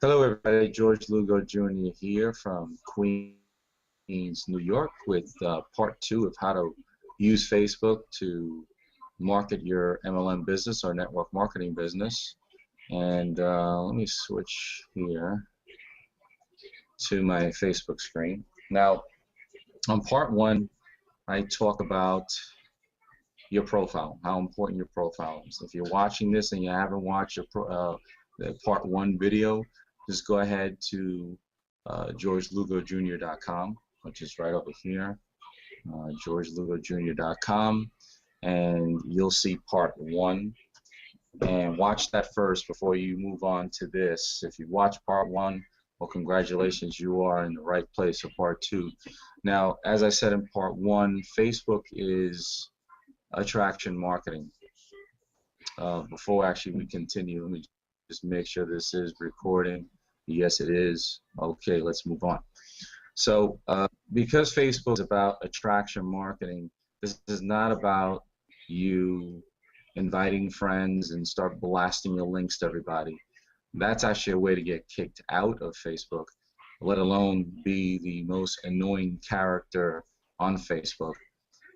Hello, everybody. George Lugo Jr. here from Queens, New York, with part 2 of how to use Facebook to market your MLM business or network marketing business. And let me switch here to my Facebook screen. Now, on part 1, I talk about your profile, how important your profile is. If you're watching this and you haven't watched the part 1 video, just go ahead to georgelugojr.com, which is right over here, georgelugojr.com, and you'll see part 1. And watch that first before you move on to this. If you watch part 1, well, congratulations, you are in the right place for part 2. Now, as I said in part 1, Facebook is attraction marketing. Before actually we continue, let me just make sure this is recording. Yes, it is. Okay, let's move on. So because Facebook is about attraction marketing, this is not about you inviting friends and start blasting your links to everybody. That's actually a way to get kicked out of Facebook, let alone be the most annoying character on Facebook.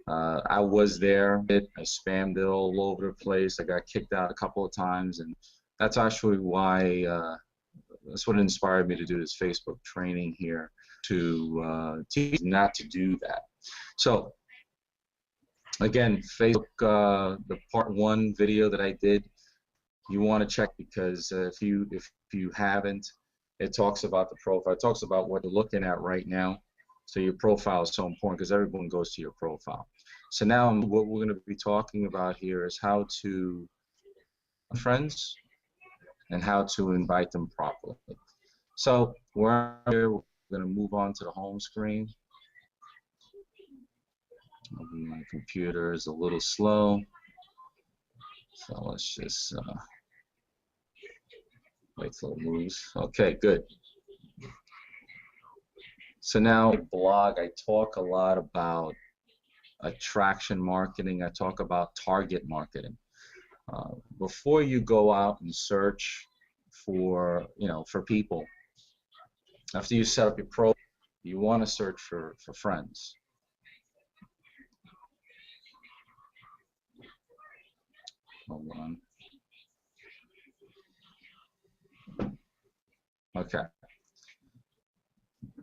I was there. I spammed it all over the place. I got kicked out a couple of times, and that's actually why that's what inspired me to do this Facebook training here, to teach not to do that. So again, Facebook, the part 1 video that I did, you want to check, because if you haven't, it talks about the profile. It talks about what you're looking at right now. So your profile is so important because everyone goes to your profile. So now what we're going to be talking about here is how to friends and how to invite them properly. So we're going to move on to the home screen. My computer is a little slow, so let's just wait till it moves. Okay, good. So now blog, I talk a lot about attraction marketing. I talk about target marketing. Before you go out and search for people, after you set up your profile, you want to search for friends. Hold on. Okay.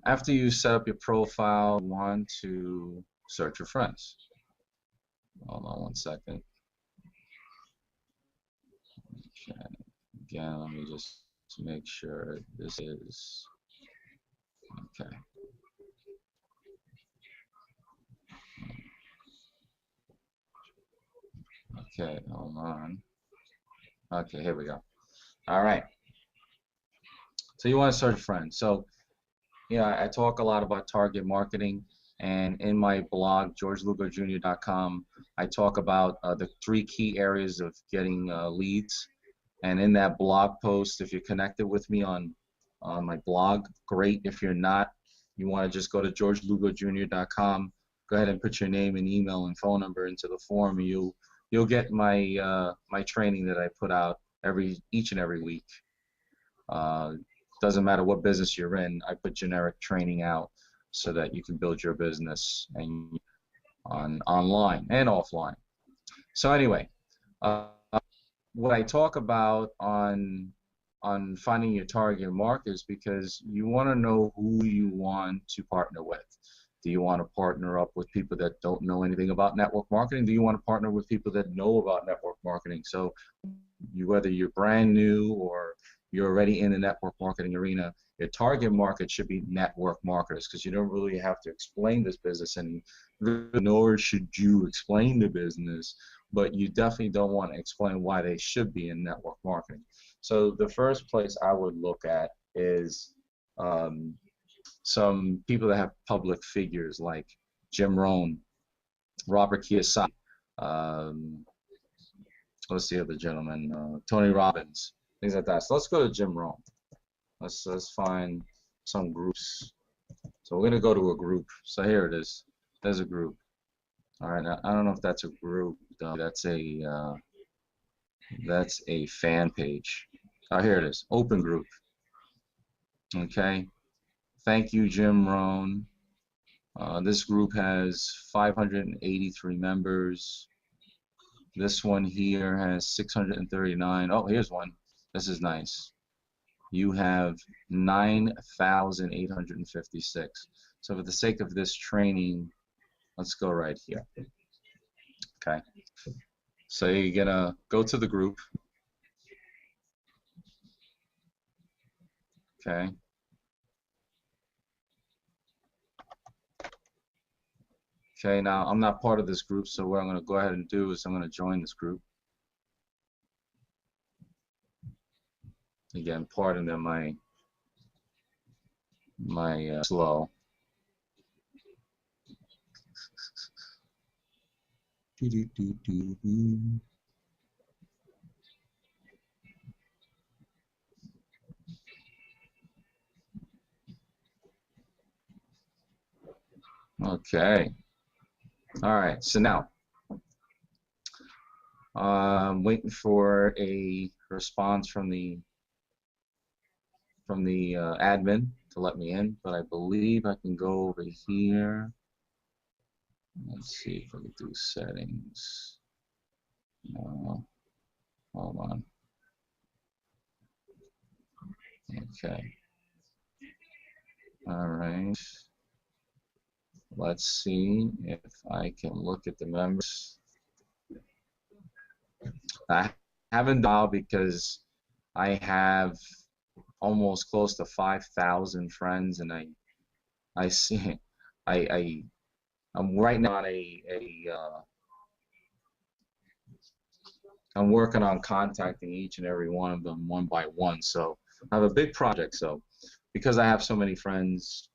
After you set up your profile, you want to search for friends. Hold on one second. Okay. Again, let me just make sure this is okay. Okay, hold on. Okay, here we go. All right. So you want to search friends. So I talk a lot about target marketing, and in my blog, georgelugojr.com, I talk about the 3 key areas of getting leads. And in that blog post, if you're connected with me on my blog, great. If you're not, you want to just go to georgelugojr.com, go ahead and put your name and email and phone number into the form, and you'll get my my training that I put out each and every week. Doesn't matter what business you're in, I put generic training out so that you can build your business and online and offline. So anyway, what I talk about on finding your target market is because you want to know who you want to partner with. Do you want to partner up with people that don't know anything about network marketing? Do you want to partner with people that know about network marketing? So whether you're brand new or you're already in the network marketing arena, your target market should be network marketers, because you don't really have to explain this business, and nor should you explain the business, but you definitely don't want to explain why they should be in network marketing. So the first place I would look at is some people that have public figures like Jim Rohn, Robert Kiyosaki, what's the other gentleman, Tony Robbins, things like that. So let's go to Jim Rohn. Let's find some groups. So we're gonna go to a group. So here it is. There's a group. All right. I don't know if that's a group. That's a fan page. Oh, here it is. Open group. Okay. Thank you, Jim Rohn. This group has 583 members. This one here has 639. Oh, here's one. This is nice. You have 9,856. So for the sake of this training, let's go right here. Okay. So you're gonna go to the group. Okay. Okay, now I'm not part of this group, so what I'm gonna go ahead and do is I'm gonna join this group. Again, pardon that my slow. Okay. All right. So now, I'm waiting for a response from the admin to let me in, but I believe I can go over here. Let's see if I can do settings. No. Hold on. Okay. All right. Let's see if I can look at the members. I haven't dialed because I have almost close to 5,000 friends, and I see I'm right now on I'm working on contacting each and every one of them one by one. So I have a big project. So because I have so many friends,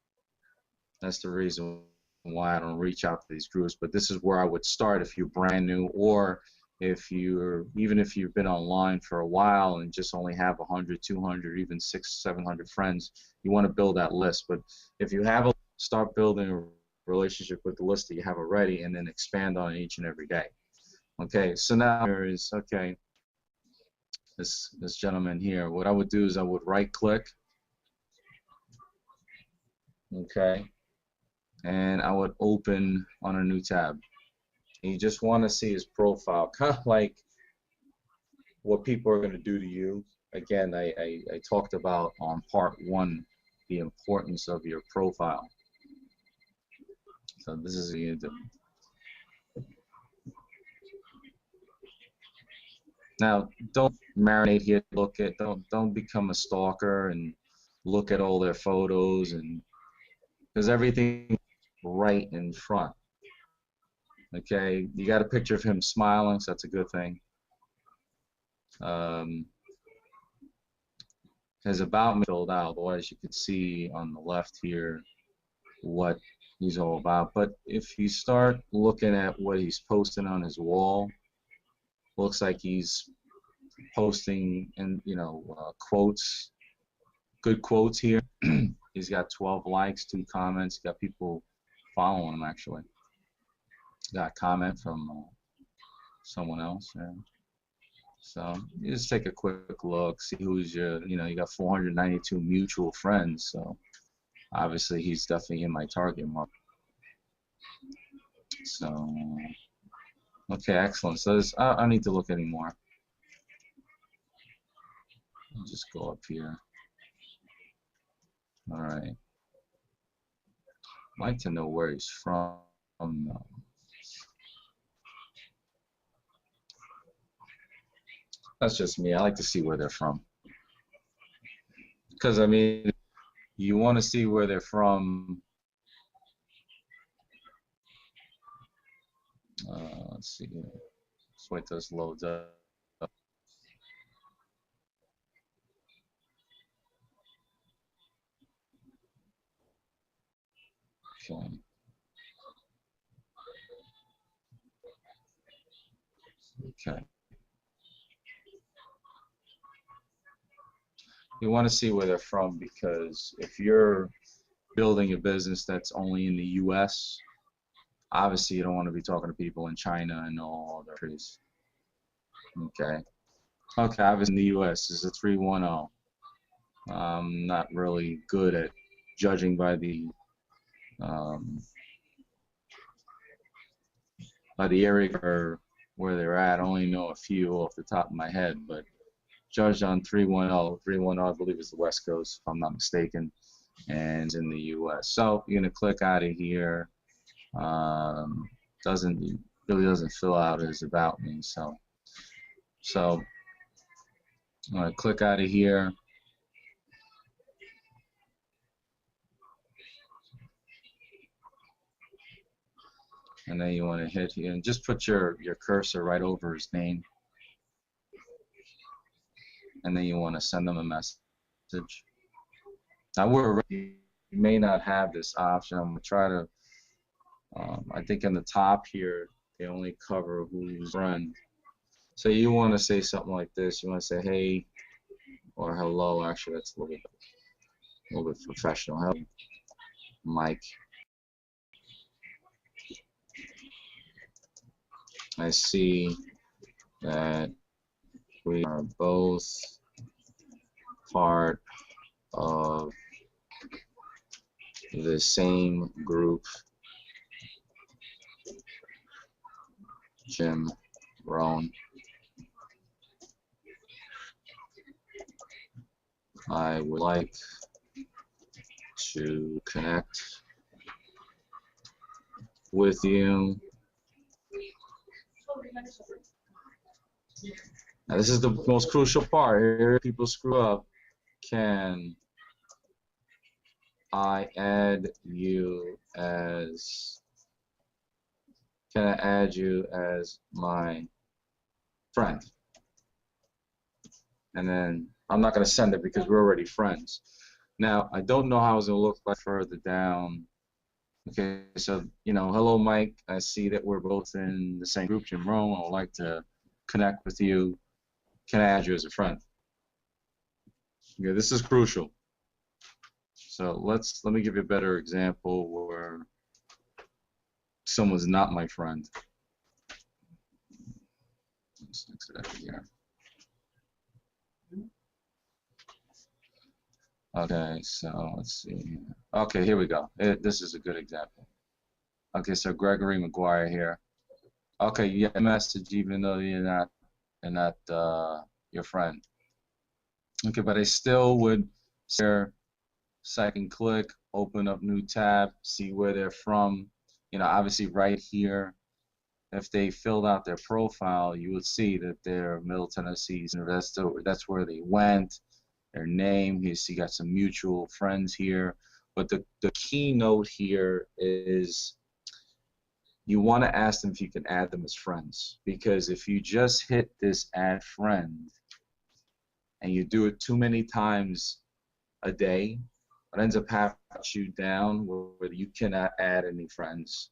that's the reason why I don't reach out to these groups. But this is where I would start if you're brand new, or even if you've been online for a while and just only have 100, 200, even 600, 700 friends. You want to build that list. But if you have start building a relationship with the list that you have already, and then expand on it each and every day. Okay, so now there is, okay, this gentleman here. What I would do is I would right click, okay, and I would open on a new tab. And you just want to see his profile, kind of like what people are going to do to you. Again, I talked about on part 1 the importance of your profile. So this is the now, don't marinate here. Don't become a stalker and look at all their photos, and because everything right in front. Okay, you got a picture of him smiling, so that's a good thing. His about me filled out, otherwise you can see on the left here what he's all about. But if you start looking at what he's posting on his wall, looks like he's posting and quotes, good quotes here. He's got 12 likes, 2 comments. Got people following him actually. Got a comment from someone else. Yeah. So you just take a quick look, see who's you got 492 mutual friends. So obviously he's definitely in my target market. So okay, excellent. So I don't need to look anymore. I'll just go up here. All right. I'd like to know where he's from. That's just me. I like to see where they're from. Because, I mean, you want to see where they're from. Let's see here. Let's wait till this loads up. Okay. Okay. You want to see where they're from, because if you're building a business that's only in the U.S., obviously you don't want to be talking to people in China and all other countries. Okay. Okay, obviously in the U.S. is a 310. I'm not really good at judging um, by the area or where they're at. I only know a few off the top of my head, but judged on 310. 310, I believe, is the West Coast, if I'm not mistaken, and in the U.S. So you're gonna click out of here. Um, doesn't really doesn't fill out as about me. So I'm gonna click out of here. And then you want to hit here and just put your cursor right over his name, and then you want to send them a message. Now you may not have this option. I'm gonna try to. I think in the top here they only cover who's friend. So you want to say something like this. You want to say hey or hello. Actually, that's a little bit professional. Hello, Mike. I see that we are both part of the same group, Jim Rohn. I would like to connect with you. Now this is the most crucial part. Here people screw up. Can I add you as my friend? And then I'm not going to send it because we're already friends. Now I don't know how it's going to look like further down. Okay, so hello Mike. I see that we're both in the same group, Jim Rohn. I would like to connect with you. Can I add you as a friend? Okay, this is crucial. So let me give you a better example where someone's not my friend. Let's exit out here. Okay, so let's see. Okay, here we go. This is a good example. Okay, so Gregory McGuire here. Okay, you get a message even though you're not your friend. Okay, but I still would share. Second click, open up new tab, see where they're from. Obviously right here, if they filled out their profile, you would see that they're Middle Tennessee. That's where they went. Their name. You see, got some mutual friends here. But the key note here is you want to ask them if you can add them as friends, because if you just hit this add friend and you do it too many times a day, it ends up having you down where you cannot add any friends,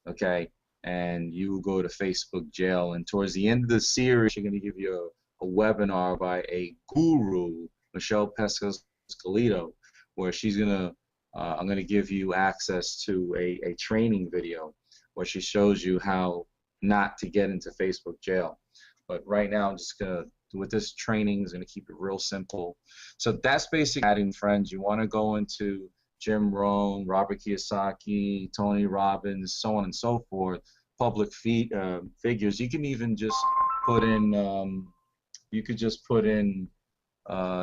okay? And you will go to Facebook jail. And towards the end of the series, you're going to give you a webinar by a guru, Michelle Pescascalito, where she's going to, I'm going to give you access to a training video where she shows you how not to get into Facebook jail. But right now, I'm just going to, with this training, is going to keep it real simple. So that's basically adding friends. You want to go into Jim Rohn, Robert Kiyosaki, Tony Robbins, so on and so forth, public figures. You can even just put in,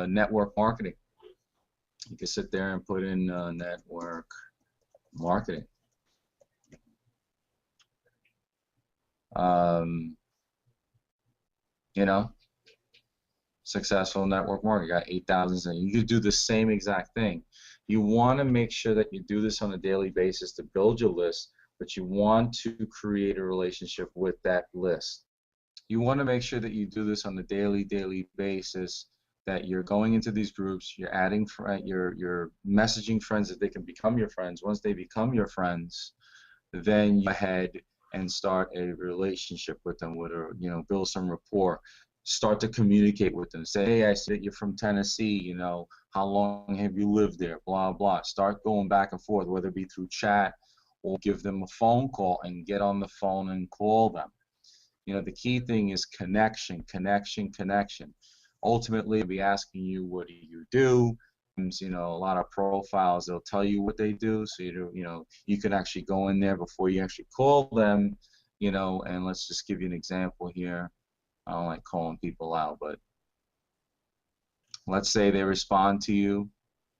network marketing. You can sit there and put in network marketing. Successful network marketing, got 8,000. You could do the same exact thing. You want to make sure that you do this on a daily basis to build your list, but you want to create a relationship with that list. You want to make sure that you do this on a daily basis, that you're going into these groups, you're adding, you're messaging friends that they can become your friends. Once they become your friends, then you go ahead and start a relationship with them, build some rapport. Start to communicate with them. Say, hey, I see that you're from Tennessee, how long have you lived there, blah, blah. Start going back and forth, whether it be through chat or give them a phone call and get on the phone and call them. You know, the key thing is connection, connection, connection. Ultimately, they'll be asking you, what do you do? You know, a lot of profiles, they'll tell you what they do, so you know, you can actually go in there before you actually call them, you know. And let's just give you an example here. I don't like calling people out, but let's say they respond to you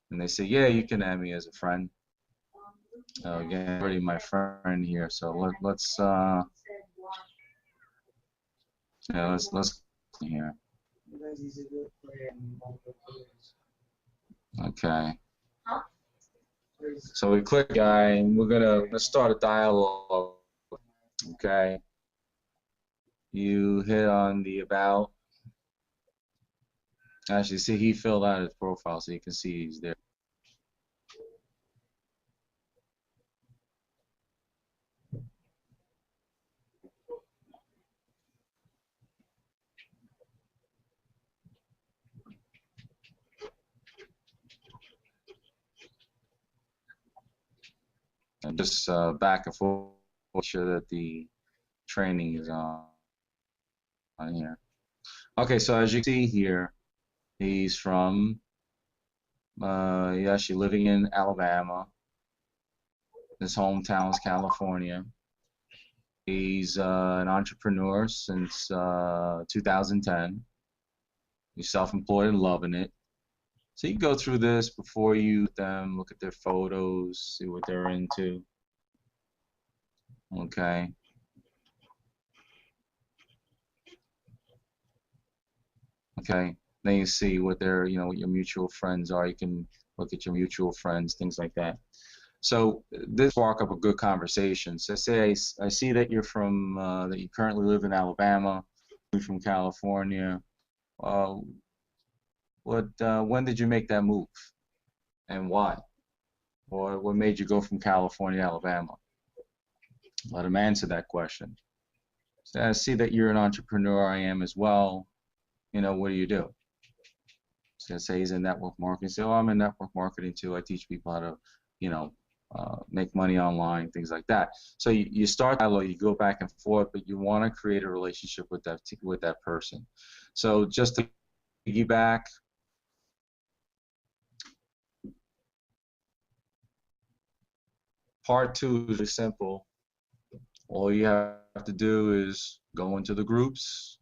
and they say, yeah, you can add me as a friend. Again, already my friend here, so let's yeah, let's here. Okay. So we click guy, and let's start a dialogue. Okay. You hit on the about. Actually, see, he filled out his profile, so you can see he's there. And just back and forth, make sure that the training is on here. Okay, so as you can see here, he's from he's actually living in Alabama. His hometown is California. He's an entrepreneur since 2010. He's self-employed and loving it. So you go through this before you look at their photos, see what they're into. Okay. Okay. Then you see what their, you know, what your mutual friends are. You can look at your mutual friends, things like that. So this spark up a good conversation. So say I see that you're from that you currently live in Alabama, you're from California. Uh, when did you make that move, and why? Or what made you go from California to Alabama? Let them answer that question. So I see that you're an entrepreneur. I am as well. You know, what do you do? So say he's in network marketing. Say, oh, I'm in network marketing too. I teach people how to, you know, make money online, things like that. So you start dialogue, you go back and forth, but you want to create a relationship with that person. So just to piggyback, part two is really simple. All you have to do is go into the groups.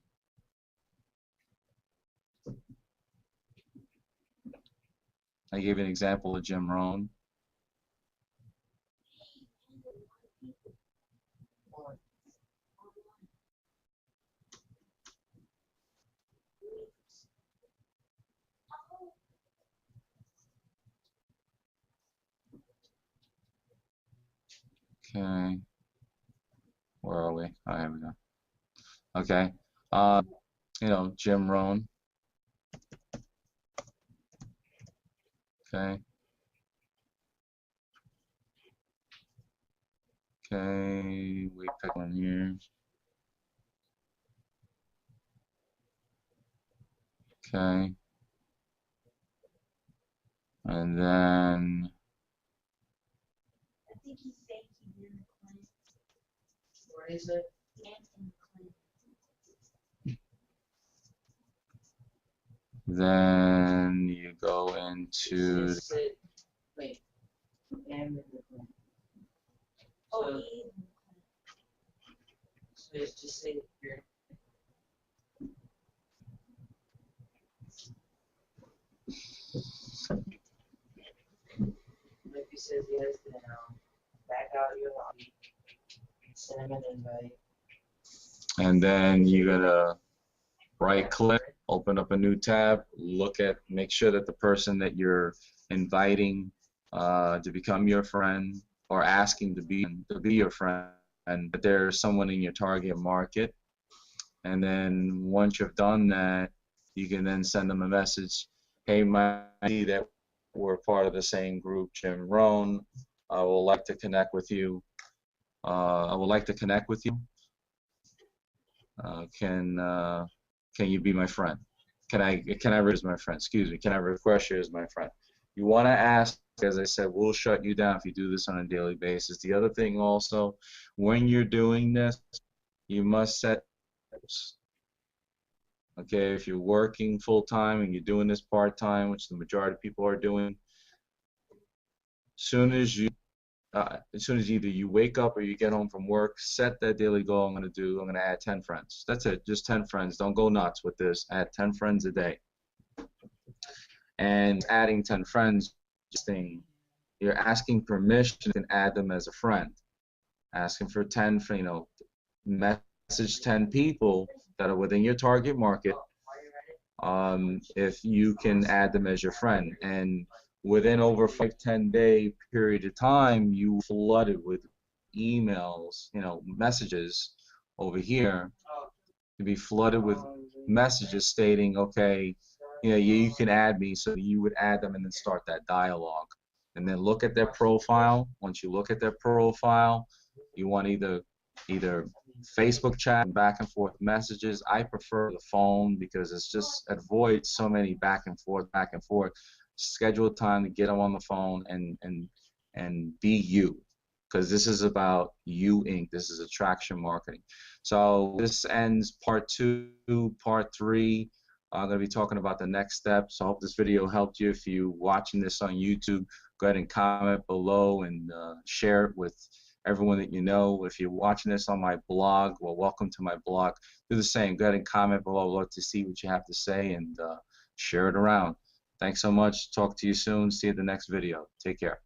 I gave an example of Jim Rohn. Okay, where are we? Oh, here we go. Okay, you know, Jim Rohn. Okay. Okay, we pick one here. Okay. And then I think he's saying he's in the clinic. Where is it? In the clinic. then you go into Wait. I'm in the clinic. Oh, he's in the clinic. So it's just say here. Like he says, he has the back audio on. Send him an invite. and then you're gonna right click, open up a new tab, make sure that the person that you're inviting to become your friend or asking to be your friend, and that there's someone in your target market. And then once you've done that, you can then send them a message. Hey, my see that we're part of the same group, Jim Rohn. I would like to connect with you. I would like to connect with you. Can you be my friend? Can I as my friend? Excuse me. Can I request you as my friend? You want to ask, as I said, we'll shut you down if you do this on a daily basis. The other thing also, when you're doing this, you must set Okay, if you're working full-time and you're doing this part-time, which the majority of people are doing, as soon as either you wake up or you get home from work, set that daily goal. I'm going to add 10 friends. That's it, just 10 friends. Don't go nuts with this. Add 10 friends a day. And adding 10 friends, you're asking permission to add them as a friend. Asking for 10, message 10 people that are within your target market, if you can add them as your friend. And within over 5-10 day period of time, you flooded with emails, messages over here. To be flooded with messages stating, okay, you can add me, so you would add them and then start that dialogue. And then look at their profile. Once you look at their profile, you want either Facebook chat, back and forth messages. I prefer the phone because it avoids so many back and forth. Schedule time to get them on the phone and be you, because this is about you Inc. This is attraction marketing. So this ends part 2. Part 3, I'm going to be talking about the next steps. So I hope this video helped you. If you're watching this on YouTube, go ahead and comment below and share it with everyone that you know. If you're watching this on my blog, well, welcome to my blog. Do the same. Go ahead and comment below. I'd love to see what you have to say, and share it around. Thanks so much. Talk to you soon. See you in the next video. Take care.